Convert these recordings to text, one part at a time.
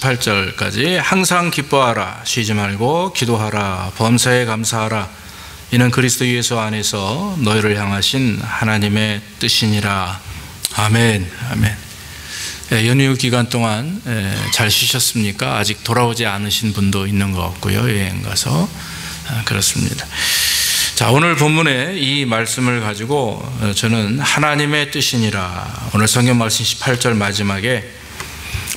18절까지 항상 기뻐하라, 쉬지 말고 기도하라, 범사에 감사하라, 이는 그리스도 예수 안에서 너희를 향하신 하나님의 뜻이니라. 아멘. 아멘. 연휴 기간 동안 잘 쉬셨습니까? 아직 돌아오지 않으신 분도 있는 것 같고요. 여행 가서 그렇습니다. 자, 오늘 본문의 이 말씀을 가지고 저는 하나님의 뜻이니라, 오늘 성경 말씀 18절 마지막에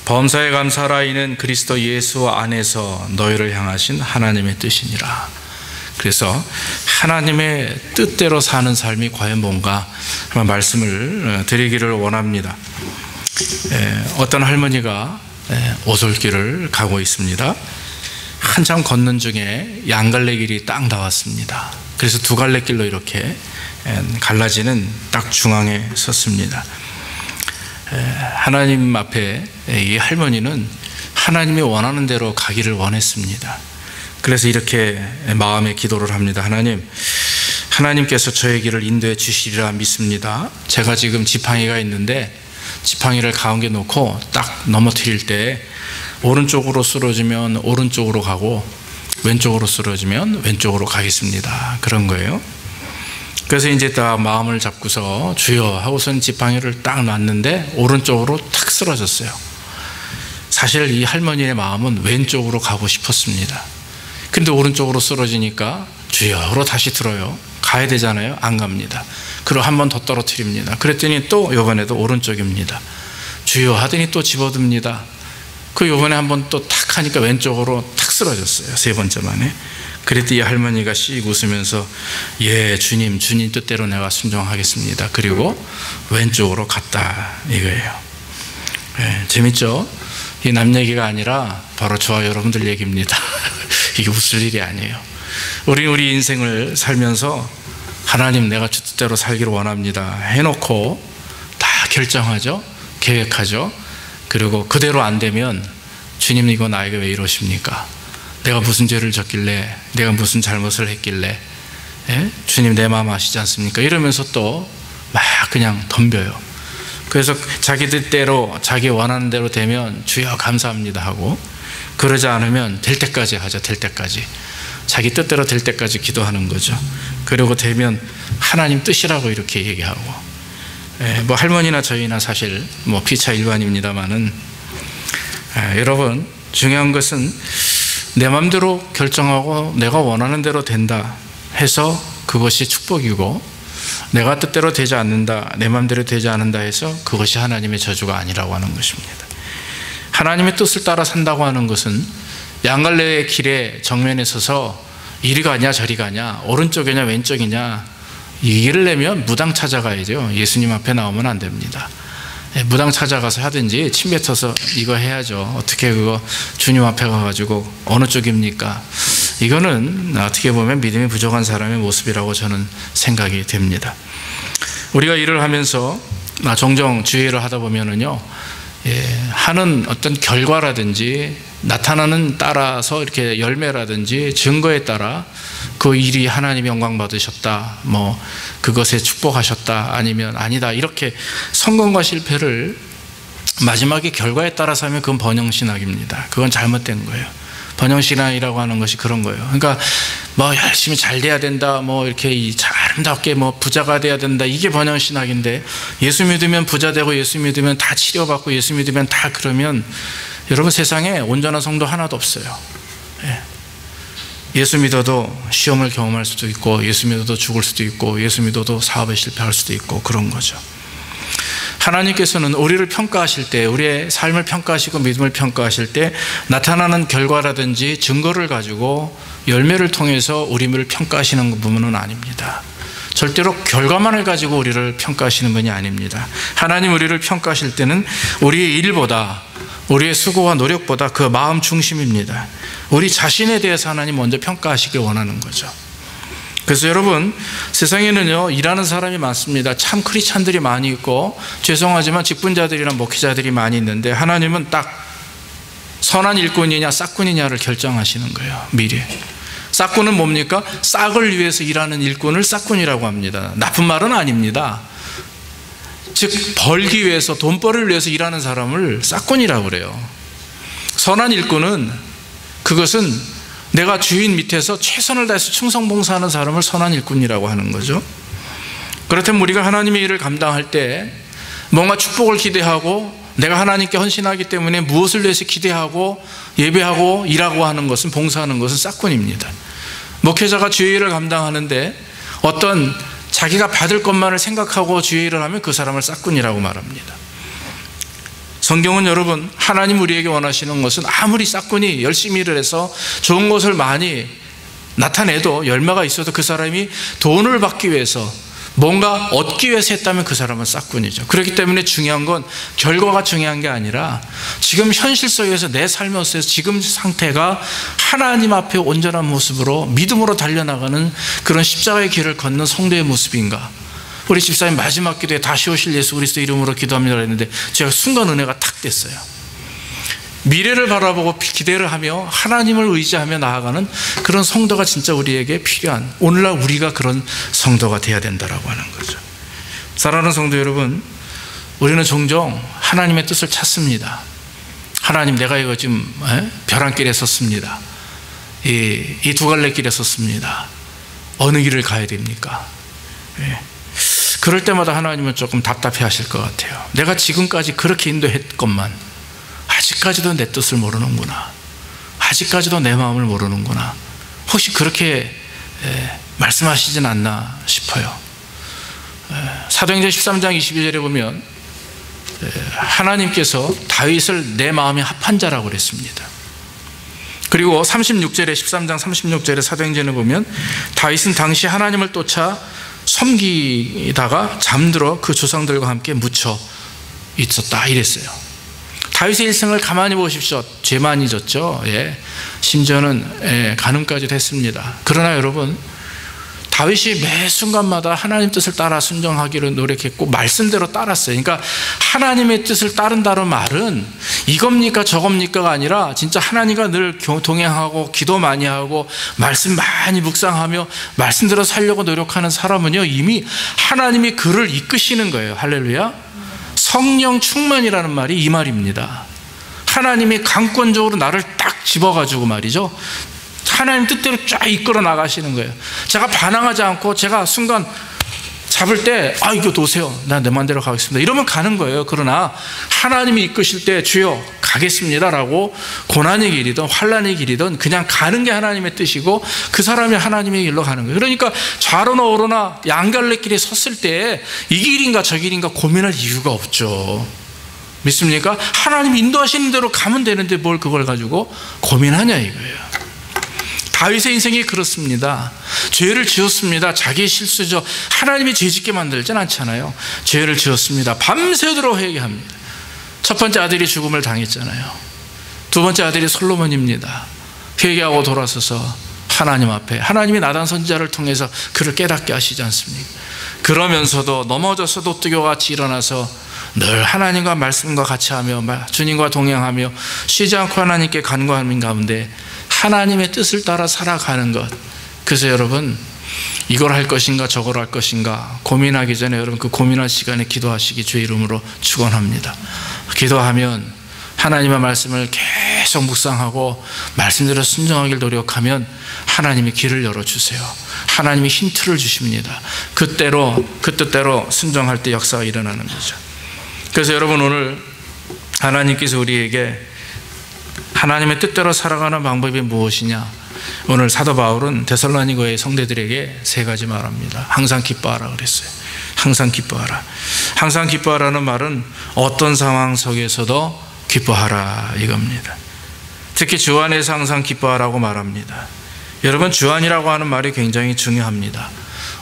범사에 감사하라, 이는 그리스도 예수 안에서 너희를 향하신 하나님의 뜻이니라. 그래서 하나님의 뜻대로 사는 삶이 과연 뭔가 한번 말씀을 드리기를 원합니다. 어떤 할머니가 오솔길을 가고 있습니다. 한참 걷는 중에 양갈래길이 딱 나왔습니다. 그래서 두 갈래 길로 이렇게 갈라지는 딱 중앙에 섰습니다. 하나님 앞에 이 할머니는 하나님이 원하는 대로 가기를 원했습니다. 그래서 이렇게 마음에 기도를 합니다. 하나님께서 저의 길을 인도해 주시리라 믿습니다. 제가 지금 지팡이가 있는데 지팡이를 가운데 놓고 딱 넘어뜨릴 때 오른쪽으로 쓰러지면 오른쪽으로 가고 왼쪽으로 쓰러지면 왼쪽으로 가겠습니다. 그런 거예요. 그래서 이제 딱 마음을 잡고서 주여 하고선 지팡이를 딱 놨는데 오른쪽으로 탁 쓰러졌어요. 사실 이 할머니의 마음은 왼쪽으로 가고 싶었습니다. 근데 오른쪽으로 쓰러지니까 주여로 다시 들어요. 가야 되잖아요. 안 갑니다. 그리고 한 번 더 떨어뜨립니다. 그랬더니 또 이번에도 오른쪽입니다. 주여 하더니 또 집어듭니다. 그 요번에 한 번 또 탁 하니까 왼쪽으로 탁 쓰러졌어요. 세 번째 만에. 그랬더니 이 할머니가 씩 웃으면서 예 주님 뜻대로 내가 순종하겠습니다. 그리고 왼쪽으로 갔다 이거예요. 재밌죠? 이 남 얘기가 아니라 바로 저와 여러분들 얘기입니다. 이게 웃을 일이 아니에요. 우리 인생을 살면서 하나님 내가 주 뜻대로 살기를 원합니다 해놓고 다 결정하죠. 계획하죠. 그리고 그대로 안 되면 주님 이거 나에게 왜 이러십니까? 내가 무슨 죄를 졌길래, 내가 무슨 잘못을 했길래, 주님 내 마음 아시지 않습니까? 이러면서 또 막 그냥 덤벼요. 그래서 자기 뜻대로 자기 원하는 대로 되면 주여 감사합니다 하고, 그러지 않으면 될 때까지 하죠. 될 때까지 자기 뜻대로 될 때까지 기도하는 거죠. 그리고 되면 하나님 뜻이라고 이렇게 얘기하고, 뭐 할머니나 저희나 사실 뭐 피차 일반입니다만은 여러분 중요한 것은 내 마음대로 결정하고 내가 원하는 대로 된다 해서 그것이 축복이고, 내가 뜻대로 되지 않는다, 내 마음대로 되지 않는다 해서 그것이 하나님의 저주가 아니라고 하는 것입니다. 하나님의 뜻을 따라 산다고 하는 것은 양갈래의 길에 정면에 서서 이리 가냐 저리 가냐 오른쪽이냐 왼쪽이냐 얘기를 내면 무당 찾아가야죠. 예수님 앞에 나오면 안 됩니다. 무당 찾아가서 하든지 침 뱉어서 이거 해야죠. 어떻게 그거 주님 앞에 가가지고 어느 쪽입니까? 이거는 어떻게 보면 믿음이 부족한 사람의 모습이라고 저는 생각이 됩니다. 우리가 일을 하면서 종종 주의를 하다 보면은요, 하는 어떤 결과라든지 나타나는 따라서 이렇게 열매라든지 증거에 따라 그 일이 하나님 영광 받으셨다, 뭐 그것에 축복하셨다, 아니면 아니다, 이렇게 성공과 실패를 마지막에 결과에 따라서 하면 그건 번영신학입니다. 그건 잘못된 거예요. 번영신학이라고 하는 것이 그런 거예요. 그러니까 뭐 열심히 잘 돼야 된다, 뭐 이렇게 아름답게 뭐 부자가 돼야 된다, 이게 번영신학인데, 예수 믿으면 부자 되고 예수 믿으면 다 치료받고 예수 믿으면 다 그러면 여러분 세상에 온전한 성도 하나도 없어요. 예수 믿어도 시험을 경험할 수도 있고, 예수 믿어도 죽을 수도 있고, 예수 믿어도 사업에 실패할 수도 있고, 그런 거죠. 하나님께서는 우리를 평가하실 때, 우리의 삶을 평가하시고 믿음을 평가하실 때 나타나는 결과라든지 증거를 가지고 열매를 통해서 우리를 평가하시는 부분은 아닙니다. 절대로 결과만을 가지고 우리를 평가하시는 분이 아닙니다. 하나님 우리를 평가하실 때는 우리의 일보다, 우리의 수고와 노력보다 그 마음 중심입니다. 우리 자신에 대해서 하나님 먼저 평가하시길 원하는 거죠. 그래서 여러분, 세상에는요 일하는 사람이 많습니다. 참 크리스찬들이 많이 있고, 죄송하지만 직분자들이나 목회자들이 많이 있는데, 하나님은 딱 선한 일꾼이냐 싹꾼이냐를 결정하시는 거예요. 미리. 싹꾼은 뭡니까? 싹을 위해서 일하는 일꾼을 싹꾼이라고 합니다. 나쁜 말은 아닙니다. 즉 벌기 위해서, 돈벌이를 위해서 일하는 사람을 싹꾼이라고 그래요. 선한 일꾼은 그것은 내가 주인 밑에서 최선을 다해서 충성봉사하는 사람을 선한 일꾼이라고 하는 거죠. 그렇다면 우리가 하나님의 일을 감당할 때 뭔가 축복을 기대하고 내가 하나님께 헌신하기 때문에 무엇을 위해서 기대하고 예배하고 일하고 하는 것은, 봉사하는 것은 싹군입니다. 목회자가 주의 일을 감당하는데 어떤 자기가 받을 것만을 생각하고 주의 일을 하면 그 사람을 싹군이라고 말합니다. 성경은 여러분, 하나님 우리에게 원하시는 것은 아무리 싹군이 열심히 일을 해서 좋은 것을 많이 나타내도, 열매가 있어도 그 사람이 돈을 받기 위해서 뭔가 얻기 위해서 했다면 그 사람은 싹군이죠. 그렇기 때문에 중요한 건 결과가 중요한 게 아니라 지금 현실 속에서 내 삶에서 지금 상태가 하나님 앞에 온전한 모습으로 믿음으로 달려나가는 그런 십자가의 길을 걷는 성도의 모습인가. 우리 집사님 마지막 기도에 다시 오실 예수 그리스도 이름으로 기도합니다 했는데 제가 순간 은혜가 탁 됐어요. 미래를 바라보고 기대를 하며 하나님을 의지하며 나아가는 그런 성도가 진짜 우리에게 필요한, 오늘날 우리가 그런 성도가 되어야 된다라고 하는 거죠. 사랑하는 성도 여러분, 우리는 종종 하나님의 뜻을 찾습니다. 하나님, 내가 이거 지금 벼랑길에 섰습니다. 이 두 갈래 길에 섰습니다. 어느 길을 가야 됩니까? 그럴 때마다 하나님은 조금 답답해 하실 것 같아요. 내가 지금까지 그렇게 인도했건만 아직까지도 내 뜻을 모르는구나. 아직까지도 내 마음을 모르는구나. 혹시 그렇게 말씀하시진 않나 싶어요. 사도행전 13장 22절에 보면 하나님께서 다윗을 내 마음에 합한 자라고 그랬습니다. 그리고 36절에 13장 36절에 사도행전에 보면 다윗은 당시 하나님을 쫓아 섬기다가 잠들어 그 조상들과 함께 묻혀 있었다 이랬어요. 다윗의 일생을 가만히 보십시오. 죄 많이 졌죠. 심지어는 간음까지도 했습니다. 그러나 여러분, 다윗이 매 순간마다 하나님 뜻을 따라 순종하기를 노력했고 말씀대로 따랐어요. 그러니까 하나님의 뜻을 따른다는 말은 이겁니까 저겁니까가 아니라 진짜 하나님과 늘 동행하고 기도 많이 하고 말씀 많이 묵상하며 말씀대로 살려고 노력하는 사람은요, 이미 하나님이 그를 이끄시는 거예요. 할렐루야. 성령 충만이라는 말이 이 말입니다. 하나님이 강권적으로 나를 딱 집어가지고 말이죠, 하나님 뜻대로 쫙 이끌어 나가시는 거예요. 제가 반항하지 않고 제가 순간 잡을 때 이거 놓으세요, 나 내 마음대로 가겠습니다, 이러면 가는 거예요. 그러나 하나님이 이끄실 때 주여 가겠습니다 라고 고난의 길이든 환난의 길이든 그냥 가는 게 하나님의 뜻이고 그 사람이 하나님의 길로 가는 거예요. 그러니까 좌로나 우로나 양갈래길에 섰을 때 이 길인가 저 길인가 고민할 이유가 없죠. 믿습니까? 하나님이 인도하시는 대로 가면 되는데 뭘 그걸 가지고 고민하냐 이거예요. 다윗의 인생이 그렇습니다. 죄를 지었습니다. 자기의 실수죠. 하나님이 죄 짓게 만들진 않잖아요. 죄를 지었습니다. 밤새도록 회개합니다. 첫 번째 아들이 죽음을 당했잖아요. 두 번째 아들이 솔로몬입니다. 회개하고 돌아서서 하나님 앞에, 하나님이 나단 선지자를 통해서 그를 깨닫게 하시지 않습니까? 그러면서도 넘어져서도 뜨교같이 일어나서 늘 하나님과 말씀과 같이 하며 주님과 동행하며 쉬지 않고 하나님께 간구하는 가운데 하나님의 뜻을 따라 살아가는 것. 그래서 여러분, 이걸 할 것인가 저걸 할 것인가 고민하기 전에 여러분 그 고민할 시간에 기도하시기 주의 이름으로 축원합니다. 기도하면 하나님의 말씀을 계속 묵상하고 말씀대로 순종하길 노력하면 하나님이 길을 열어주세요. 하나님이 힌트를 주십니다. 그 뜻대로 순종할 때 역사가 일어나는 거죠. 그래서 여러분, 오늘 하나님께서 우리에게 하나님의 뜻대로 살아가는 방법이 무엇이냐, 오늘 사도 바울은 데살로니가의 성도들에게 세 가지 말합니다. 항상 기뻐하라 그랬어요. 항상 기뻐하라. 항상 기뻐하라는 말은 어떤 상황 속에서도 기뻐하라 이겁니다. 특히 주 안에서 항상 기뻐하라고 말합니다. 여러분, 주 안이라고 하는 말이 굉장히 중요합니다.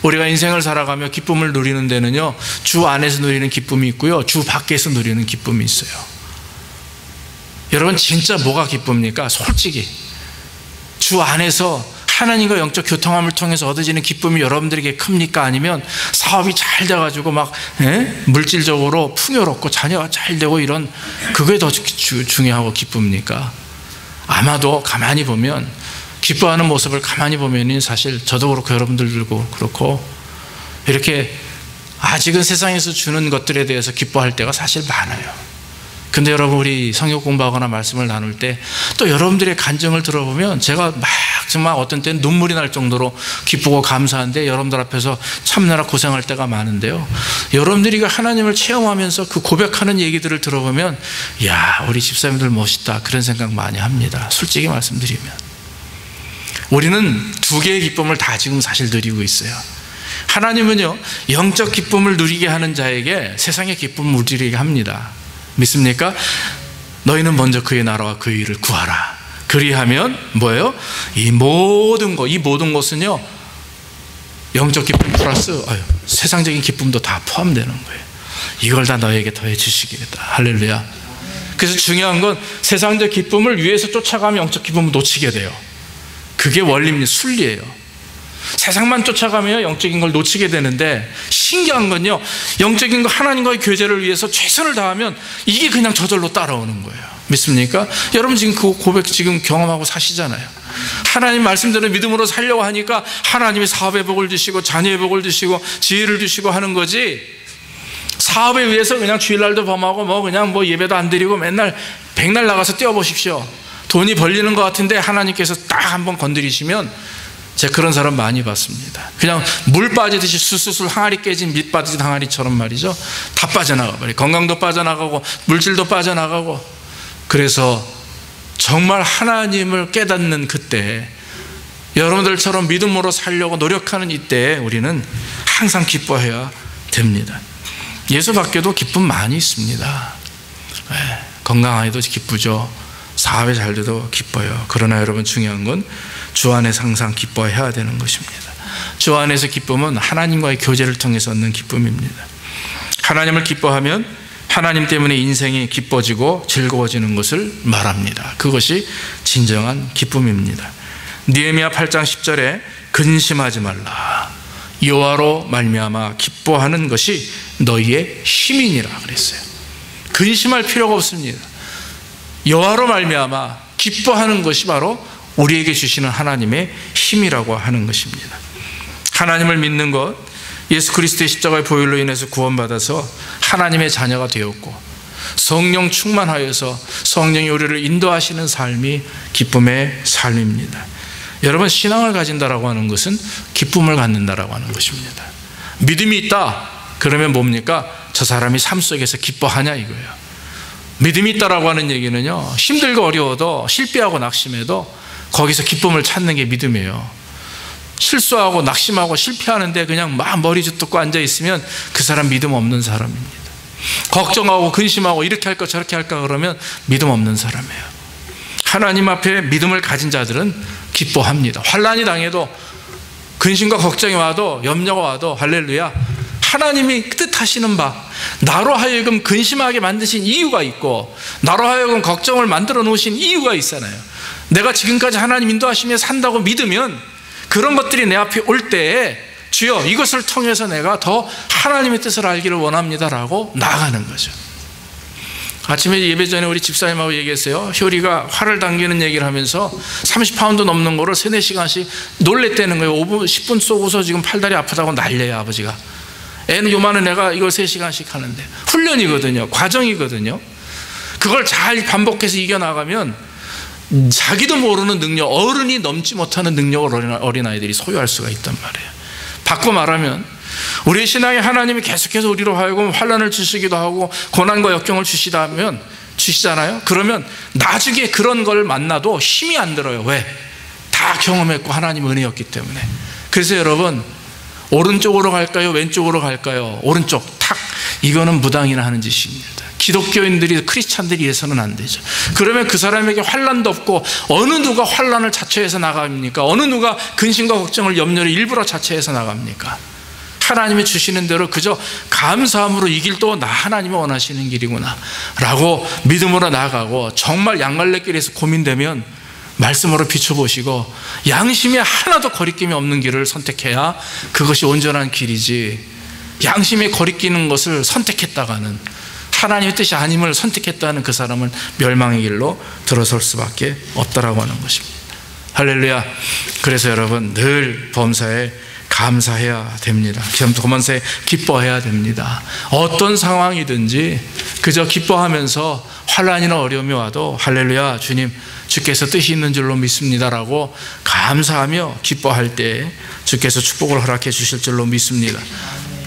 우리가 인생을 살아가며 기쁨을 누리는 데는요, 주 안에서 누리는 기쁨이 있고요, 주 밖에서 누리는 기쁨이 있어요. 여러분, 진짜 뭐가 기쁩니까? 솔직히 주 안에서 하나님과 영적 교통함을 통해서 얻어지는 기쁨이 여러분들에게 큽니까? 아니면 사업이 잘 돼가지고 막 물질적으로 풍요롭고 자녀가 잘 되고 이런 그게 더 중요하고 기쁩니까? 아마도 가만히 보면, 기뻐하는 모습을 가만히 보면 사실 저도 그렇고 여러분들도 그렇고 이렇게 아직은 세상에서 주는 것들에 대해서 기뻐할 때가 사실 많아요. 근데 여러분, 우리 성경 공부하거나 말씀을 나눌 때 또 여러분들의 간증을 들어보면 제가 막 정말 어떤 때는 눈물이 날 정도로 기쁘고 감사한데, 여러분들 앞에서 참느라 고생할 때가 많은데요, 여러분들이 하나님을 체험하면서 그 고백하는 얘기들을 들어보면 야, 우리 집사님들 멋있다, 그런 생각 많이 합니다. 솔직히 말씀드리면 우리는 두 개의 기쁨을 다 지금 사실 누리고 있어요. 하나님은요, 영적 기쁨을 누리게 하는 자에게 세상의 기쁨을 누리게 합니다. 믿습니까? 너희는 먼저 그의 나라와 그의 일을 구하라. 그리하면 뭐예요? 이 모든 것은요, 영적 기쁨 플러스 세상적인 기쁨도 다 포함되는 거예요. 이걸 다 너에게 더해 주시겠다. 할렐루야. 그래서 중요한 건 세상적 기쁨을 위해서 쫓아가면 영적 기쁨을 놓치게 돼요. 그게 원리입니다. 순리예요. 세상만 쫓아가면 영적인 걸 놓치게 되는데, 신기한 건요, 영적인 거 하나님과의 교제를 위해서 최선을 다하면 이게 그냥 저절로 따라오는 거예요. 믿습니까? 여러분 지금 그 고백 지금 경험하고 사시잖아요. 하나님 말씀대로 믿음으로 살려고 하니까 하나님이 사업의 복을 주시고 자녀의 복을 주시고 지혜를 주시고 하는 거지, 사업에 위해서 그냥 주일날도 범하고 그냥 예배도 안 드리고 맨날 백날 나가서 뛰어보십시오. 돈이 벌리는 것 같은데 하나님께서 딱 한번 건드리시면, 제가 그런 사람 많이 봤습니다. 그냥 물 빠지듯이 술술 항아리 깨진 밑 빠진 항아리처럼 말이죠, 다 빠져나가 버려요. 건강도 빠져나가고 물질도 빠져나가고. 그래서 정말 하나님을 깨닫는 그때, 여러분들처럼 믿음으로 살려고 노력하는 이때에 우리는 항상 기뻐해야 됩니다. 예수 밖에도 기쁨 많이 있습니다. 건강하게도 기쁘죠. 사업에 잘 돼도 기뻐요. 그러나 여러분, 중요한 건 주 안에서 항상 기뻐해야 되는 것입니다. 주 안에서 기쁨은 하나님과의 교제를 통해서 얻는 기쁨입니다. 하나님을 기뻐하면 하나님 때문에 인생이 기뻐지고 즐거워지는 것을 말합니다. 그것이 진정한 기쁨입니다. 느헤미야 8장 10절에 근심하지 말라, 여호와로 말미암아 기뻐하는 것이 너희의 힘이니라 그랬어요. 근심할 필요가 없습니다. 여호와로 말미암아 기뻐하는 것이 바로 우리에게 주시는 하나님의 힘이라고 하는 것입니다. 하나님을 믿는 것, 예수 그리스도의 십자가의 보혈로 인해서 구원받아서 하나님의 자녀가 되었고, 성령 충만하여서 성령이 우리를 인도하시는 삶이 기쁨의 삶입니다. 여러분, 신앙을 가진다라고 하는 것은 기쁨을 갖는다라고 하는 것입니다. 믿음이 있다 그러면 뭡니까? 저 사람이 삶 속에서 기뻐하냐 이거예요. 믿음이 있다라고 하는 얘기는요, 힘들고 어려워도 실패하고 낙심해도 거기서 기쁨을 찾는 게 믿음이에요. 실수하고 낙심하고 실패하는데 그냥 막 머리 쥐뜯고 앉아있으면 그 사람 믿음 없는 사람입니다. 걱정하고 근심하고 이렇게 할까 저렇게 할까 그러면 믿음 없는 사람이에요. 하나님 앞에 믿음을 가진 자들은 기뻐합니다. 환난이 당해도, 근심과 걱정이 와도, 염려가 와도, 할렐루야, 하나님이 뜻하시는 바, 나로 하여금 근심하게 만드신 이유가 있고, 나로 하여금 걱정을 만들어 놓으신 이유가 있잖아요. 내가 지금까지 하나님 인도하시며 산다고 믿으면 그런 것들이 내 앞에 올 때에 주여 이것을 통해서 내가 더 하나님의 뜻을 알기를 원합니다라고 나아가는 거죠. 아침에 예배 전에 우리 집사님하고 얘기했어요. 효리가 활을 당기는 얘기를 하면서 30파운드 넘는 거를 3, 4시간씩 놀랬다는 거예요. 5분, 10분 쏘고서 지금 팔다리 아프다고 난리예요, 아버지가. 애는 요만한 애가 이걸 3시간씩 하는데, 훈련이거든요. 과정이거든요. 그걸 잘 반복해서 이겨나가면 자기도 모르는 능력, 어른이 넘지 못하는 능력을 어린아이들이 소유할 수가 있단 말이에요. 바꿔 말하면 우리의 신앙에 하나님이 계속해서 우리로 하여금 환난을 주시기도 하고 고난과 역경을 주시잖아요. 그러면 나중에 그런 걸 만나도 힘이 안 들어요. 왜? 다 경험했고 하나님 은혜였기 때문에. 그래서 여러분, 오른쪽으로 갈까요? 왼쪽으로 갈까요? 오른쪽 탁, 이거는 무당이나 하는 짓입니다. 기독교인들이, 크리스찬들이 해서는 안 되죠. 그러면 그 사람에게 환난도 없고, 어느 누가 환난을 자처해서 나갑니까? 어느 누가 근심과 걱정을, 염려를 일부러 자처해서 나갑니까? 하나님이 주시는 대로 그저 감사함으로 이 길도 나 하나님이 원하시는 길이구나 라고 믿음으로 나아가고, 정말 양갈래길에서 고민되면 말씀으로 비춰보시고 양심에 하나도 거리낌이 없는 길을 선택해야 그것이 온전한 길이지, 양심에 거리끼는 것을 선택했다가는, 하나님의 뜻이 아님을 선택했다는 그 사람은 멸망의 길로 들어설 수밖에 없다라고 하는 것입니다. 할렐루야. 그래서 여러분, 늘 범사에 감사해야 됩니다. 범사에 기뻐해야 됩니다. 어떤 상황이든지 그저 기뻐하면서 환난이나 어려움이 와도 할렐루야 주님 주께서 뜻이 있는 줄로 믿습니다라고 감사하며 기뻐할 때 주께서 축복을 허락해 주실 줄로 믿습니다.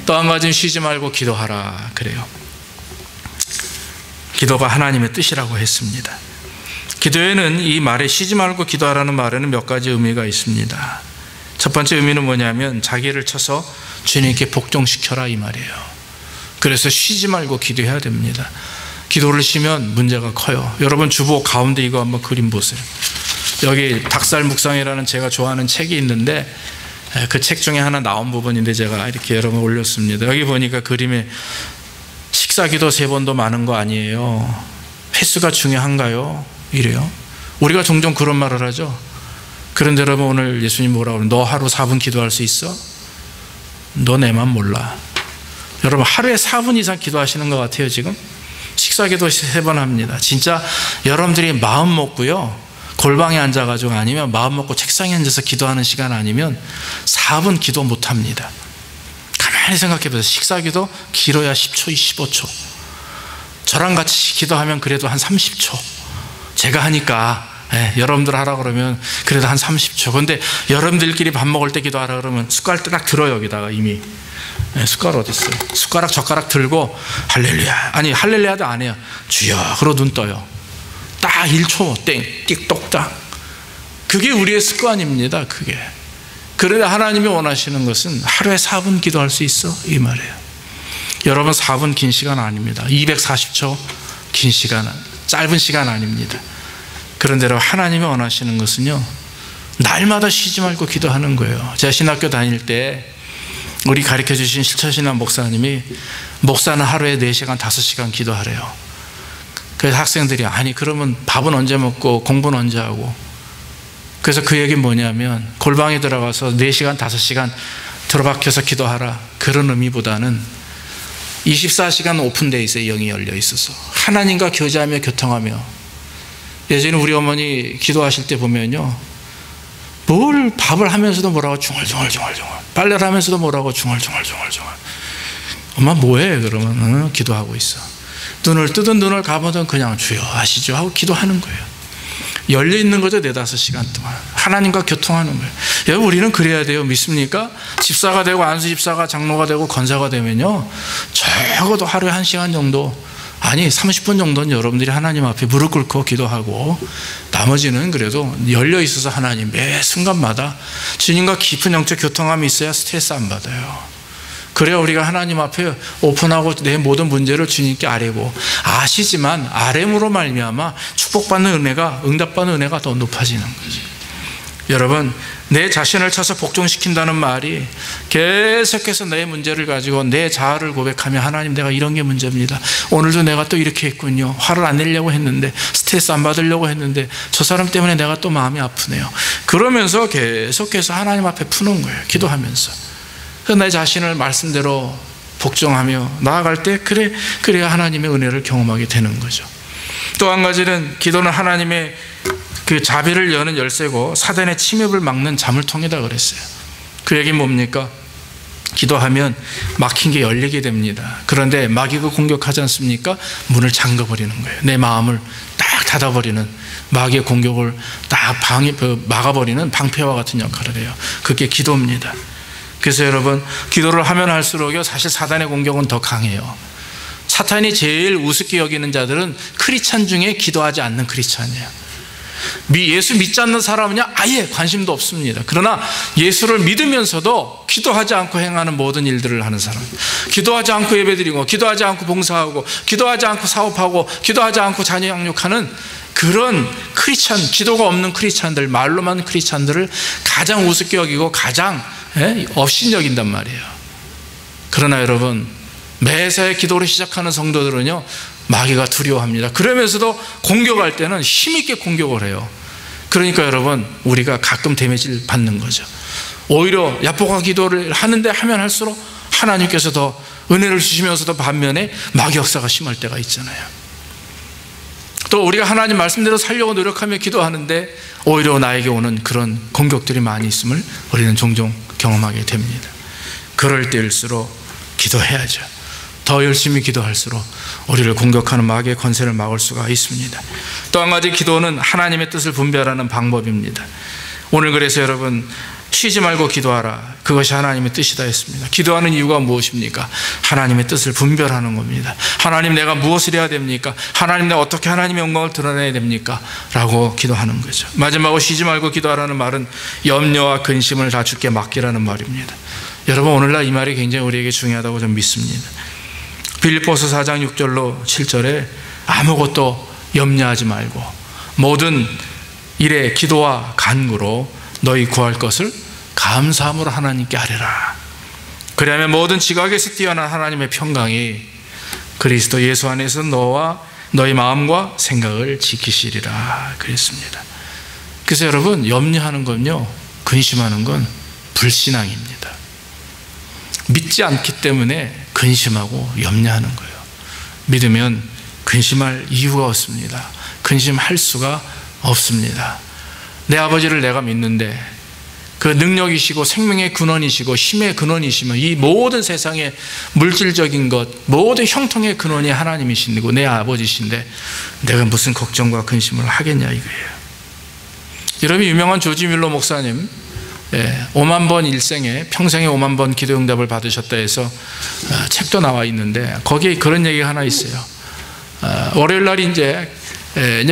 또 한 가지는 쉬지 말고 기도하라 그래요. 기도가 하나님의 뜻이라고 했습니다. 기도에는 이 말에 쉬지 말고 기도하라는 말에는 몇 가지 의미가 있습니다. 첫 번째 의미는 뭐냐면 자기를 쳐서 주님께 복종시켜라 이 말이에요. 그래서 쉬지 말고 기도해야 됩니다. 기도를 쉬면 문제가 커요. 여러분 주보 가운데 이거 한번 그림 보세요. 여기 닭살 묵상이라는 제가 좋아하는 책이 있는데 그 책 중에 하나 나온 부분인데 제가 이렇게 여러분 올렸습니다. 여기 보니까 그림에 식사기도 3번도 많은 거 아니에요. 횟수가 중요한가요? 이래요. 우리가 종종 그런 말을 하죠. 그런데 여러분 오늘 예수님 뭐라고 그래요? 너 하루 4분 기도할 수 있어? 너 내만 몰라. 여러분 하루에 4분 이상 기도하시는 것 같아요 지금? 식사기도 3번 합니다. 진짜 여러분들이 마음 먹고요 골방에 앉아가지고 아니면 마음 먹고 책상에 앉아서 기도하는 시간 아니면 4분 기도 못합니다. 가만히 생각해 보세요. 식사기도 길어야 10초, 15초. 저랑 같이 기도하면 그래도 한 30초. 제가 하니까 여러분들 하라 그러면 그래도 한 30초. 그런데 여러분들끼리 밥 먹을 때 기도하라 그러면 숟가락 딱 들어요. 여기다가 이미 숟가락 어디 있어요? 숟가락 젓가락 들고 할렐루야, 아니 할렐루야도 안 해요. 주여 그러고 눈 떠요. 딱 1초 땡 띡똑딱. 그게 우리의 습관입니다. 그게. 그런데 하나님이 원하시는 것은 하루에 4분 기도할 수 있어 이 말이에요. 여러분 4분 긴 시간 아닙니다. 240초 긴 시간, 짧은 시간 아닙니다. 그런데 여러분 하나님이 원하시는 것은요 날마다 쉬지 말고 기도하는 거예요. 제가 신학교 다닐 때 우리 가르쳐 주신 실천신학 목사님이 목사는 하루에 4시간 5시간 기도하래요. 그래서 학생들이 아니 그러면 밥은 언제 먹고 공부는 언제 하고. 그래서 그 얘기는 뭐냐면 골방에 들어가서 4시간 5시간 들어박혀서 기도하라 그런 의미보다는 24시간 오픈되어 있어요. 영이 열려 있어서 하나님과 교제하며 교통하며. 예전에 우리 어머니 기도하실 때 보면요 뭘 밥을 하면서도 뭐라고 중얼중얼 빨래를 하면서도 뭐라고 중얼 엄마 뭐해 그러면 기도하고 있어. 눈을 뜨든 눈을 감으든 그냥 주여 아시죠 하고 기도하는 거예요. 열려있는 거죠. 4-5시간 동안 하나님과 교통하는 거예요. 여러분 우리는 그래야 돼요. 믿습니까? 집사가 되고 안수집사가 장로가 되고 권사가 되면요 적어도 하루에 1시간 정도 아니 30분 정도는 여러분들이 하나님 앞에 무릎 꿇고 기도하고 나머지는 그래도 열려 있어서 하나님 매 순간마다 주님과 깊은 영적 교통함이 있어야 스트레스 안 받아요. 그래야 우리가 하나님 앞에 오픈하고 내 모든 문제를 주님께 아뢰고 아시지만 아뢰므로 말미암아 축복받는 은혜가 응답받는 은혜가 더 높아지는 거죠. 여러분 내 자신을 쳐서 복종시킨다는 말이 계속해서 내 문제를 가지고 내 자아를 고백하며 하나님 내가 이런 게 문제입니다. 오늘도 내가 또 이렇게 했군요. 화를 안 내려고 했는데 스트레스 안 받으려고 했는데 저 사람 때문에 내가 또 마음이 아프네요. 그러면서 계속해서 하나님 앞에 푸는 거예요. 기도하면서. 그래서 내 자신을 말씀대로 복종하며 나아갈 때 그래야 하나님의 은혜를 경험하게 되는 거죠. 또 한 가지는 기도는 하나님의 그 자비를 여는 열쇠고 사단의 침입을 막는 자물통이다 그랬어요. 그 얘기는 뭡니까? 기도하면 막힌 게 열리게 됩니다. 그런데 마귀가 공격하지 않습니까? 문을 잠가버리는 거예요. 내 마음을 딱 닫아버리는 마귀의 공격을 딱 막아버리는 방패와 같은 역할을 해요. 그게 기도입니다. 그래서 여러분 기도를 하면 할수록요 사실 사단의 공격은 더 강해요. 사탄이 제일 우습게 여기는 자들은 크리스찬 중에 기도하지 않는 크리스찬이에요. 예수 믿지 않는 사람은요 아예 관심도 없습니다. 그러나 예수를 믿으면서도 기도하지 않고 행하는 모든 일들을 하는 사람, 기도하지 않고 예배드리고 기도하지 않고 봉사하고 기도하지 않고 사업하고 기도하지 않고 자녀 양육하는 그런 크리스찬, 기도가 없는 크리스찬들, 말로만 크리스찬들을 가장 우습게 여기고 가장 없인 여긴단 말이에요. 그러나 여러분 매사에 기도를 시작하는 성도들은요 마귀가 두려워합니다. 그러면서도 공격할 때는 힘있게 공격을 해요. 그러니까 여러분 우리가 가끔 데미지를 받는 거죠. 오히려 야포가 기도를 하는데 하면 할수록 하나님께서 더 은혜를 주시면서도 반면에 마귀 역사가 심할 때가 있잖아요. 또 우리가 하나님 말씀대로 살려고 노력하며 기도하는데 오히려 나에게 오는 그런 공격들이 많이 있음을 우리는 종종 경험하게 됩니다. 그럴 때일수록 기도해야죠. 더 열심히 기도할수록 우리를 공격하는 마귀의 권세를 막을 수가 있습니다. 또 한 가지 기도는 하나님의 뜻을 분별하는 방법입니다. 오늘 그래서 여러분 쉬지 말고 기도하라. 그것이 하나님의 뜻이다 했습니다. 기도하는 이유가 무엇입니까? 하나님의 뜻을 분별하는 겁니다. 하나님, 내가 무엇을 해야 됩니까? 하나님, 내가 어떻게 하나님의 영광을 드러내야 됩니까? 라고 기도하는 거죠. 마지막으로 쉬지 말고 기도하라는 말은 염려와 근심을 다 주께 맡기라는 말입니다. 여러분, 오늘날 이 말이 굉장히 우리에게 중요하다고 좀 믿습니다. 빌립보서 4장 6절로 7절에 아무것도 염려하지 말고 모든 일에 기도와 간구로 너희 구할 것을 감사함으로 하나님께 아뢰라. 그리하면 모든 지각에서 뛰어난 하나님의 평강이 그리스도 예수 안에서 너와 너희 마음과 생각을 지키시리라 그랬습니다. 그래서 여러분, 염려하는 건요, 근심하는 건 불신앙입니다. 믿지 않기 때문에 근심하고 염려하는 거예요. 믿으면 근심할 이유가 없습니다. 근심할 수가 없습니다. 내 아버지를 내가 믿는데 그 능력이시고 생명의 근원이시고 힘의 근원이시면 이 모든 세상의 물질적인 것, 모든 형통의 근원이 하나님이신데 내 아버지신데 내가 무슨 걱정과 근심을 하겠냐 이거예요. 여러분, 유명한 조지 뮬러 목사님 5만 번 일생에 평생에 5만 번 기도 응답을 받으셨다 해서 책도 나와 있는데 거기에 그런 얘기가 하나 있어요. 월요일 날 이제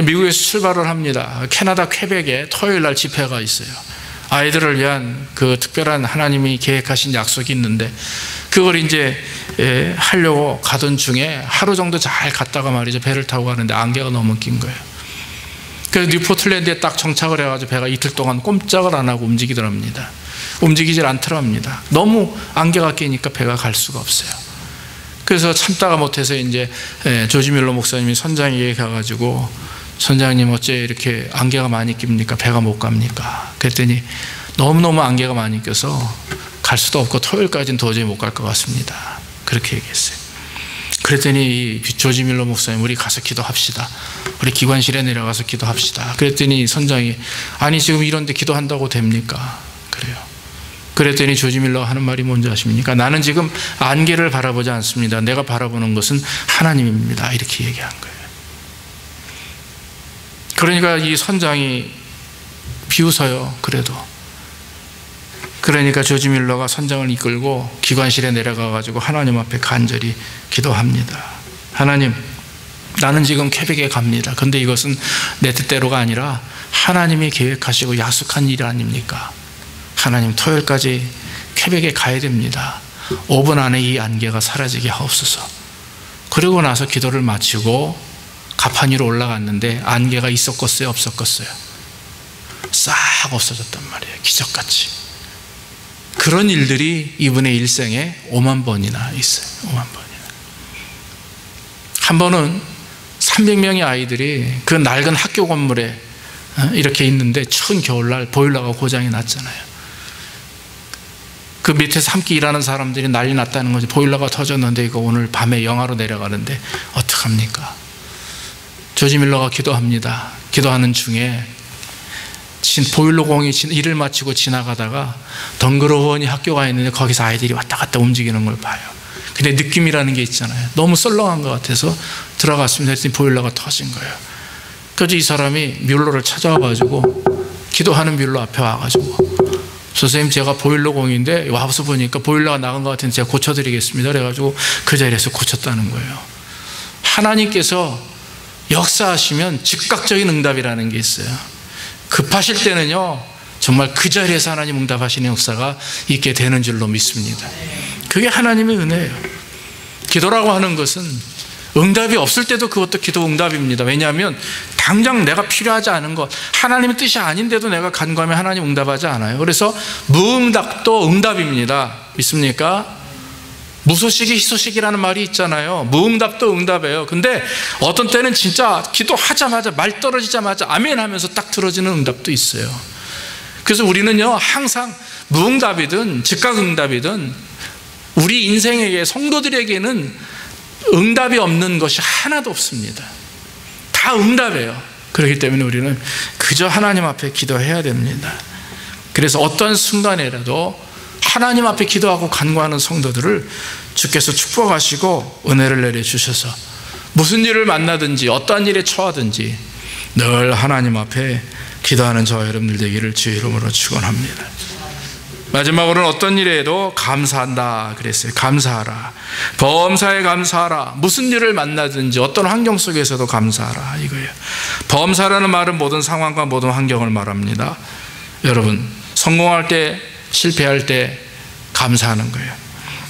미국에서 출발을 합니다. 캐나다 퀘벡에 토요일 날 집회가 있어요. 아이들을 위한 그 특별한 하나님이 계획하신 약속이 있는데 그걸 이제 하려고 가던 중에 하루 정도 잘 갔다가 말이죠. 배를 타고 가는데 안개가 너무 낀 거예요. 그래서 뉴포틀랜드에 딱 정착을 해가지고 배가 이틀 동안 꼼짝을 안 하고 움직이더랍니다. 움직이질 않더랍니다. 너무 안개가 끼니까 배가 갈 수가 없어요. 그래서 참다가 못해서 이제 조지 뮬러 목사님이 선장에게 가가지고 선장님, 어째 이렇게 안개가 많이 낍니까? 배가 못 갑니까? 그랬더니 너무너무 안개가 많이 껴서 갈 수도 없고 토요일까지는 도저히 못 갈 것 같습니다. 그렇게 얘기했어요. 그랬더니 이 조지 뮬러 목사님, 우리 가서 기도합시다. 우리 기관실에 내려가서 기도합시다. 그랬더니 선장이, 아니 지금 이런데 기도한다고 됩니까? 그래요. 그랬더니 조지 뮬러가 하는 말이 뭔지 아십니까? 나는 지금 안개를 바라보지 않습니다. 내가 바라보는 것은 하나님입니다. 이렇게 얘기한 거예요. 그러니까 이 선장이 비웃어요. 그래도. 그러니까 조지 뮬러가 선장을 이끌고 기관실에 내려가 가지고 하나님 앞에 간절히 기도합니다. 하나님, 나는 지금 퀘벡에 갑니다. 그런데 이것은 내 뜻대로가 아니라 하나님이 계획하시고 약속한 일 아닙니까? 하나님, 토요일까지 퀘벡에 가야 됩니다. 5분 안에 이 안개가 사라지게 하옵소서. 그러고 나서 기도를 마치고 가판 위로 올라갔는데 안개가 있었겠어요? 없었겠어요? 싹 없어졌단 말이에요. 기적같이. 그런 일들이 이분의 일생에 5만 번이나 있어요. 5만 번이나. 한 번은 300명의 아이들이 그 낡은 학교 건물에 이렇게 있는데 추운 겨울날 보일러가 고장이 났잖아요. 그 밑에서 함께 일하는 사람들이 난리 났다는 거지. 보일러가 터졌는데 이거 오늘 밤에 영하로 내려가는데 어떡합니까? 조지 뮬러가 기도합니다. 기도하는 중에 보일러공이 일을 마치고 지나가다가 덩그러니 학교가 있는데 거기서 아이들이 왔다 갔다 움직이는 걸 봐요. 근데 느낌이라는 게 있잖아요. 너무 썰렁한 것 같아서 들어갔습니다. 했더니 보일러가 터진 거예요. 그래서 이 사람이 뮬러를 찾아와가지고 기도하는 뮬러 앞에 와가지고, 선생님, 제가 보일러공인데 와서 보니까 보일러가 나간 것 같은데 제가 고쳐드리겠습니다. 그래가지고 그 자리에서 고쳤다는 거예요. 하나님께서 역사하시면 즉각적인 응답이라는 게 있어요. 급하실 때는요, 정말 그 자리에서 하나님 응답하시는 역사가 있게 되는 줄로 믿습니다. 그게 하나님의 은혜예요. 기도라고 하는 것은 응답이 없을 때도 그것도 기도 응답입니다. 왜냐하면 당장 내가 필요하지 않은 것, 하나님의 뜻이 아닌데도 내가 간구하면 하나님 응답하지 않아요. 그래서 무응답도 응답입니다. 믿습니까? 무소식이 희소식이라는 말이 있잖아요. 무응답도 응답이에요. 근데 어떤 때는 진짜 기도하자마자 말 떨어지자마자 아멘 하면서 딱 들어지는 응답도 있어요. 그래서 우리는요, 항상 무응답이든 즉각 응답이든 우리 인생에게, 성도들에게는 응답이 없는 것이 하나도 없습니다. 다 응답이에요. 그렇기 때문에 우리는 그저 하나님 앞에 기도해야 됩니다. 그래서 어떤 순간에라도 하나님 앞에 기도하고 간구하는 성도들을 주께서 축복하시고 은혜를 내려주셔서 무슨 일을 만나든지 어떠한 일에 처하든지 늘 하나님 앞에 기도하는 저와 여러분들 되기를 주의 이름으로 축원합니다. 마지막으로는 어떤 일에도 감사한다 그랬어요. 감사하라. 범사에 감사하라. 무슨 일을 만나든지 어떤 환경 속에서도 감사하라 이거예요. 범사라는 말은 모든 상황과 모든 환경을 말합니다. 여러분, 성공할 때 실패할 때 감사하는 거예요.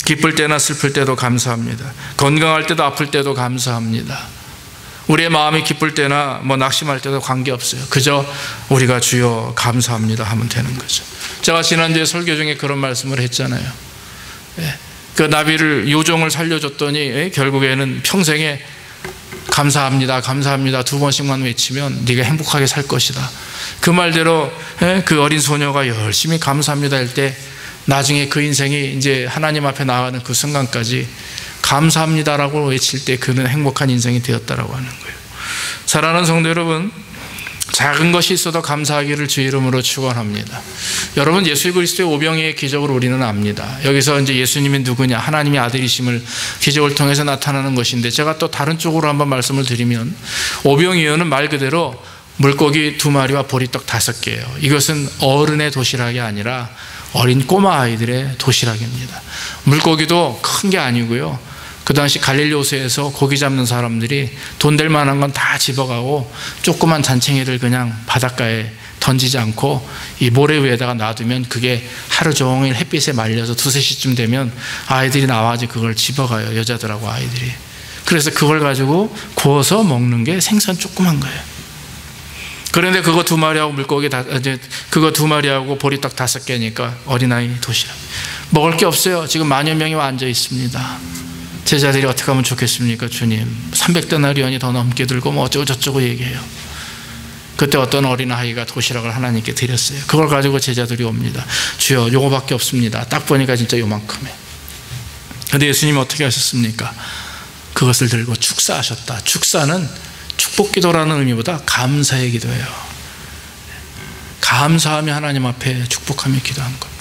기쁠 때나 슬플 때도 감사합니다. 건강할 때도 아플 때도 감사합니다. 우리의 마음이 기쁠 때나 낙심할 때도 관계없어요. 그저 우리가 주여 감사합니다 하면 되는 거죠. 제가 지난주에 설교 중에 그런 말씀을 했잖아요. 그 나비를, 요종을 살려줬더니 결국에는 평생에 감사합니다 감사합니다 2번씩만 외치면 네가 행복하게 살 것이다. 그 말대로 그 어린 소녀가 열심히 감사합니다 할 때 나중에 그 인생이 이제 하나님 앞에 나가는 그 순간까지 감사합니다라고 외칠 때 그는 행복한 인생이 되었다라고 하는 거예요. 사랑하는 성도 여러분, 작은 것이 있어도 감사하기를 주 이름으로 축원합니다. 여러분, 예수 그리스도의 오병이의 기적을 우리는 압니다. 여기서 이제 예수님이 누구냐, 하나님의 아들이심을 기적을 통해서 나타나는 것인데, 제가 또 다른 쪽으로 한번 말씀을 드리면, 오병이어는 말 그대로 물고기 2마리와 보리떡 5개예요. 이것은 어른의 도시락이 아니라 어린 꼬마 아이들의 도시락입니다. 물고기도 큰 게 아니고요, 그 당시 갈릴리 호수에서 고기 잡는 사람들이 돈 될 만한 건 다 집어가고 조그만 잔챙이를 그냥 바닷가에 던지지 않고 이 모래 위에다가 놔두면 그게 하루 종일 햇빛에 말려서 2-3시쯤 되면 아이들이 나와서 그걸 집어가요. 여자들하고 아이들이. 그래서 그걸 가지고 구워서 먹는 게 생선 조그만 거예요. 그런데 그거 2마리하고 물고기 그거 2마리하고 보리떡 5개니까 어린아이 도시락. 먹을 게 없어요. 지금 10,000 명이 앉아 있습니다. 제자들이 어떻게 하면 좋겠습니까? 주님, 300데나리온이 더 넘게 들고 어쩌고 저쩌고 얘기해요. 그때 어떤 어린아이가 도시락을 하나님께 드렸어요. 그걸 가지고 제자들이 옵니다. 주여, 요거밖에 없습니다. 딱 보니까 진짜 요만큼에. 그런데 예수님이 어떻게 하셨습니까? 그것을 들고 축사하셨다. 축사는 축복기도라는 의미보다 감사의 기도예요. 감사하며 하나님 앞에 축복하며 기도한 겁니다.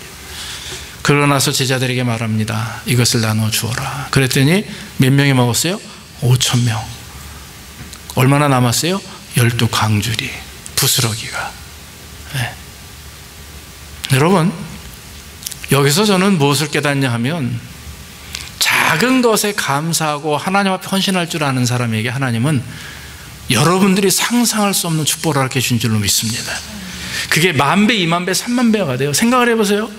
그러고 나서 제자들에게 말합니다. 이것을 나누어 주어라. 그랬더니 몇 명이 먹었어요? 5,000명. 얼마나 남았어요? 12강줄이, 부스러기가. 네. 여러분, 여기서 저는 무엇을 깨닫냐 하면, 작은 것에 감사하고 하나님 앞에 헌신할 줄 아는 사람에게 하나님은 여러분들이 상상할 수 없는 축복을 이렇게 준 줄로 믿습니다. 그게 10,000배, 20,000배, 30,000배가 돼요. 생각을 해보세요.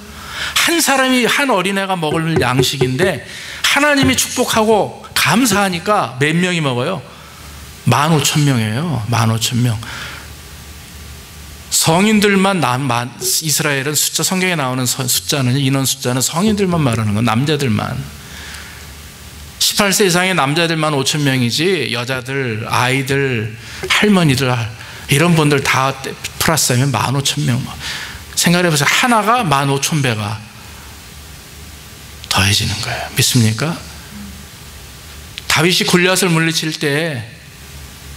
한 사람이, 한 어린애가 먹을 양식인데 하나님이 축복하고 감사하니까 몇 명이 먹어요? 15,000명이에요. 15,000명. 성인들만, 이스라엘은 숫자, 성경에 나오는 숫자는, 인원 숫자는 성인들만 말하는 건, 남자들만. 18세 이상의 남자들만 5,000명이지 여자들, 아이들, 할머니들, 이런 분들 다 플러스하면 15,000명. 생각해보세요. 하나가 15,000배가 더해지는 거예요. 믿습니까? 다윗이 골리앗을 물리칠 때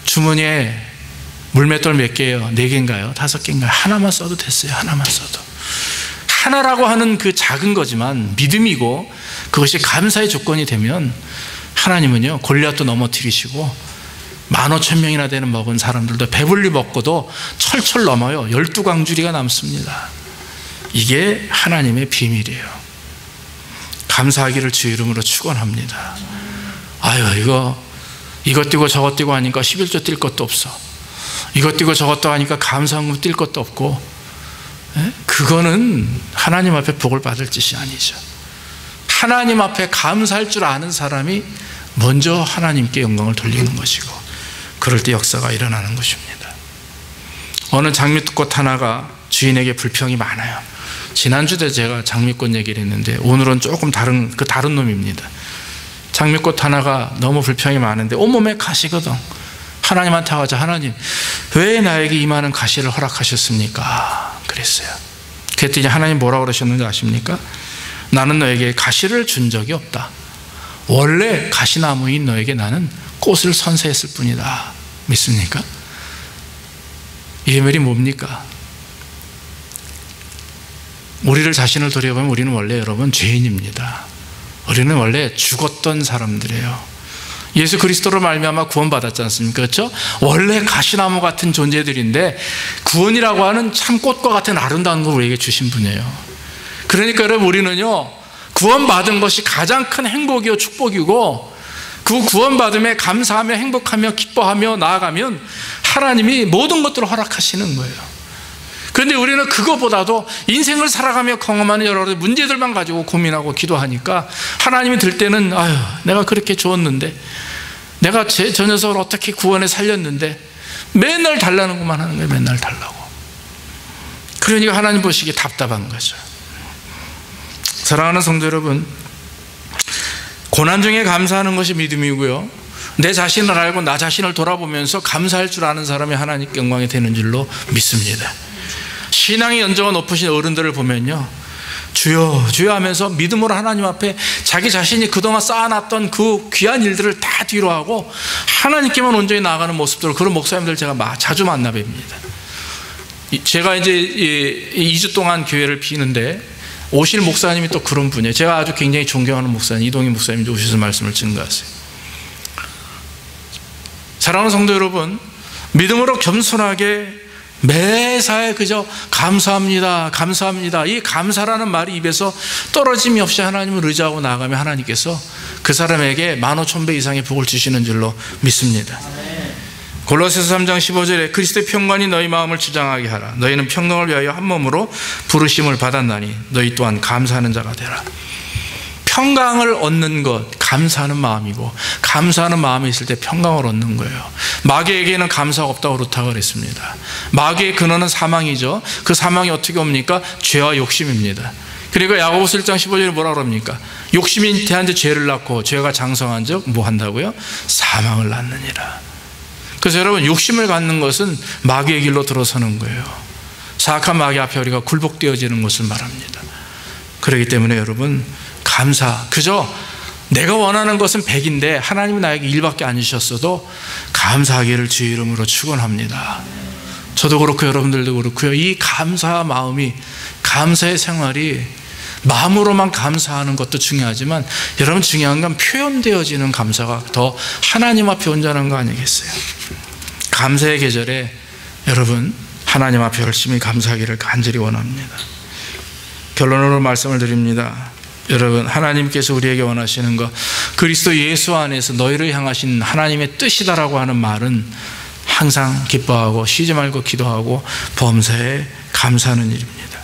주머니에 물맷돌 몇 개예요? 4개인가요? 5개인가요? 하나만 써도 됐어요. 하나만 써도. 하나라고 하는 그 작은 거지만 믿음이고 그것이 감사의 조건이 되면 하나님은요, 골리앗도 넘어뜨리시고 15,000명이나 되는 먹은 사람들도 배불리 먹고도 철철 넘어요. 12강줄이가 남습니다. 이게 하나님의 비밀이에요. 감사하기를 주 이름으로 축원합니다. 아유, 이것 띄고 저것 띄고 하니까 11조 뛸 것도 없어. 이것 띄고 저것도 하니까 감사한금 뛸 것도 없고. 그거는 하나님 앞에 복을 받을 짓이 아니죠. 하나님 앞에 감사할 줄 아는 사람이 먼저 하나님께 영광을 돌리는 것이고, 그럴 때 역사가 일어나는 것입니다. 어느 장미꽃 하나가 주인에게 불평이 많아요. 지난주에 제가 장미꽃 얘기를 했는데 오늘은 조금 다른 놈입니다. 장미꽃 하나가 너무 불평이 많은데 온몸에 가시거든. 하나님한테 가자. 하나님, 왜 나에게 이 많은 가시를 허락하셨습니까? 그랬어요. 그랬더니 하나님 뭐라고 그러셨는지 아십니까? 나는 너에게 가시를 준 적이 없다. 원래 가시나무인 너에게 나는 꽃을 선사했을 뿐이다. 믿습니까? 이 말이 뭡니까? 우리를 자신을 돌아보면 우리는 원래 여러분 죄인입니다. 우리는 원래 죽었던 사람들이에요. 예수 그리스도로 말미암아 구원받았지 않습니까? 그렇죠? 원래 가시나무 같은 존재들인데 구원이라고 하는 참 꽃과 같은 아름다운 걸 우리에게 주신 분이에요. 그러니까 여러분, 우리는요, 구원받은 것이 가장 큰 행복이요 축복이고, 그 구원받음에 감사하며 행복하며 기뻐하며 나아가면 하나님이 모든 것들을 허락하시는 거예요. 그런데 우리는 그것보다도 인생을 살아가며 경험하는 여러 가지 문제들만 가지고 고민하고 기도하니까 하나님이 들 때는 아유, 내가 그렇게 좋았는데, 내가 저 녀석을 어떻게 구원해 살렸는데 맨날 달라는 것만 하는 거예요. 맨날 달라고. 그러니까 하나님 보시기에 답답한 거죠. 사랑하는 성도 여러분, 고난 중에 감사하는 것이 믿음이고요, 내 자신을 알고 나 자신을 돌아보면서 감사할 줄 아는 사람이 하나님께 영광이 되는 줄로 믿습니다. 신앙의 연조가 높으신 어른들을 보면요, 주여 주여 하면서 믿음으로 하나님 앞에 자기 자신이 그동안 쌓아놨던 그 귀한 일들을 다 뒤로 하고 하나님께만 온전히 나아가는 모습들, 그런 목사님들 제가 자주 만나 뵙니다. 제가 이제 2주 동안 교회를 비는데 오실 목사님이 또 그런 분이에요. 제가 아주 굉장히 존경하는 목사님, 이동희 목사님도 오셔서 말씀을 증거하세요. 사랑하는 성도 여러분, 믿음으로 겸손하게 매사에 그저 감사합니다, 감사합니다, 이 감사라는 말이 입에서 떨어짐이 없이 하나님을 의지하고 나아가면 하나님께서 그 사람에게 15,000배 이상의 복을 주시는 줄로 믿습니다. 골로새서 3장 15절에 그리스도의 평강이 너희 마음을 주장하게 하라. 너희는 평강을 위하여 한 몸으로 부르심을 받았나니 너희 또한 감사하는 자가 되라. 평강을 얻는 것, 감사하는 마음이고, 감사하는 마음이 있을 때 평강을 얻는 거예요. 마귀에게는 감사가 없다고 그렇다고 그랬습니다. 마귀의 근원은 사망이죠. 그 사망이 어떻게 옵니까? 죄와 욕심입니다. 그리고 야고보서 1장 15절에 뭐라 그럽니까? 욕심이 대한테 죄를 낳고 죄가 장성한 즉 뭐 한다고요? 사망을 낳느니라. 그래서 여러분, 욕심을 갖는 것은 마귀의 길로 들어서는 거예요. 사악한 마귀 앞에 우리가 굴복되어지는 것을 말합니다. 그렇기 때문에 여러분, 감사, 그저 내가 원하는 것은 100인데 하나님이 나에게 1밖에 안 주셨어도 감사하기를 주의 이름으로 축원합니다. 저도 그렇고 여러분들도 그렇고요, 이 감사 마음이, 감사의 생활이 마음으로만 감사하는 것도 중요하지만 여러분, 중요한 건 표현되어지는 감사가 더 하나님 앞에 온전한 거 아니겠어요? 감사의 계절에 여러분, 하나님 앞에 열심히 감사하기를 간절히 원합니다. 결론으로 말씀을 드립니다. 여러분, 하나님께서 우리에게 원하시는 것, 그리스도 예수 안에서 너희를 향하신 하나님의 뜻이다라고 하는 말은 항상 기뻐하고 쉬지 말고 기도하고 범사에 감사하는 일입니다.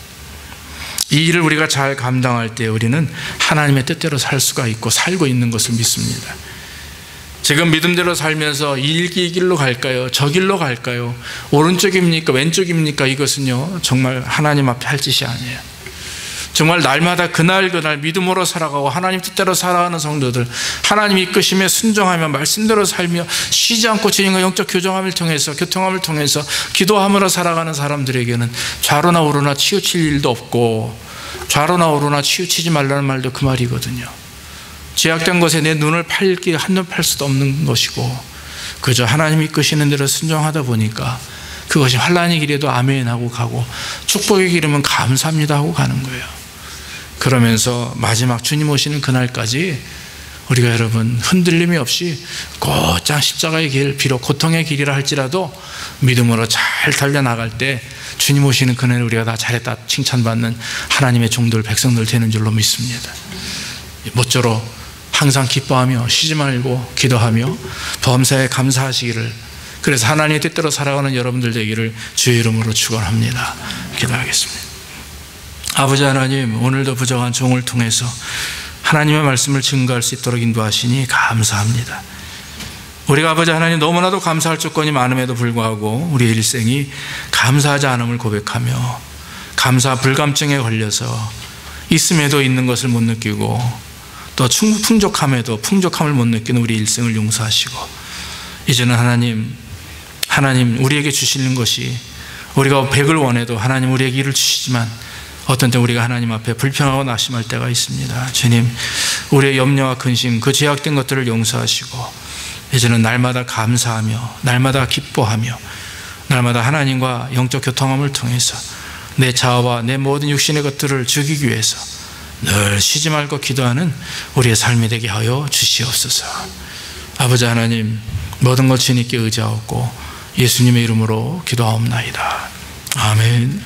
이 일을 우리가 잘 감당할 때 우리는 하나님의 뜻대로 살 수가 있고 살고 있는 것을 믿습니다. 지금 믿음대로 살면서 이 길로 갈까요? 저 길로 갈까요? 오른쪽입니까? 왼쪽입니까? 이것은요, 정말 하나님 앞에 할 짓이 아니에요. 정말 날마다 그날 믿음으로 살아가고 하나님 뜻대로 살아가는 성도들, 하나님 이끄심에 순종하며 말씀대로 살며 쉬지 않고 주님과 영적 교통함을 통해서 기도함으로 살아가는 사람들에게는 좌로나 우로나 치우칠 일도 없고, 좌로나 우로나 치우치지 말라는 말도 그 말이거든요. 죄악된 것에 내 눈을 한눈 팔 수도 없는 것이고, 그저 하나님이 이끄시는 대로 순종하다 보니까 그것이 환난의 길에도 아멘 하고 가고, 축복의 길이면 감사합니다 하고 가는 거예요. 그러면서 마지막 주님 오시는 그날까지 우리가 여러분, 흔들림이 없이 곧장 십자가의 길, 비록 고통의 길이라 할지라도 믿음으로 잘 달려나갈 때 주님 오시는 그날에 우리가 다 잘했다 칭찬받는 하나님의 종들, 백성들 되는 줄로 믿습니다. 모쪼록 항상 기뻐하며 쉬지 말고 기도하며 범사에 감사하시기를, 그래서 하나님의 뜻대로 살아가는 여러분들 되기를 주의 이름으로 축원합니다. 기도하겠습니다. 아버지 하나님, 오늘도 부족한 종을 통해서 하나님의 말씀을 증거할 수 있도록 인도하시니 감사합니다. 우리가 아버지 하나님 너무나도 감사할 조건이 많음에도 불구하고 우리의 일생이 감사하지 않음을 고백하며 감사 불감증에 걸려서 있음에도 있는 것을 못 느끼고 또 풍족함에도 풍족함을 못 느끼는 우리 일생을 용서하시고, 이제는 하나님 우리에게 주시는 것이, 우리가 100을 원해도 하나님 우리에게 1을 주시지만 어떤 때 우리가 하나님 앞에 불평하고 낙심할 때가 있습니다. 주님, 우리의 염려와 근심, 그 죄악된 것들을 용서하시고 이제는 날마다 감사하며 날마다 기뻐하며 날마다 하나님과 영적 교통함을 통해서 내 자아와 내 모든 육신의 것들을 죽이기 위해서 늘 쉬지 말고 기도하는 우리의 삶이 되게 하여 주시옵소서. 아버지 하나님, 모든 것 주님께 의지하옵고 예수님의 이름으로 기도하옵나이다. 아멘.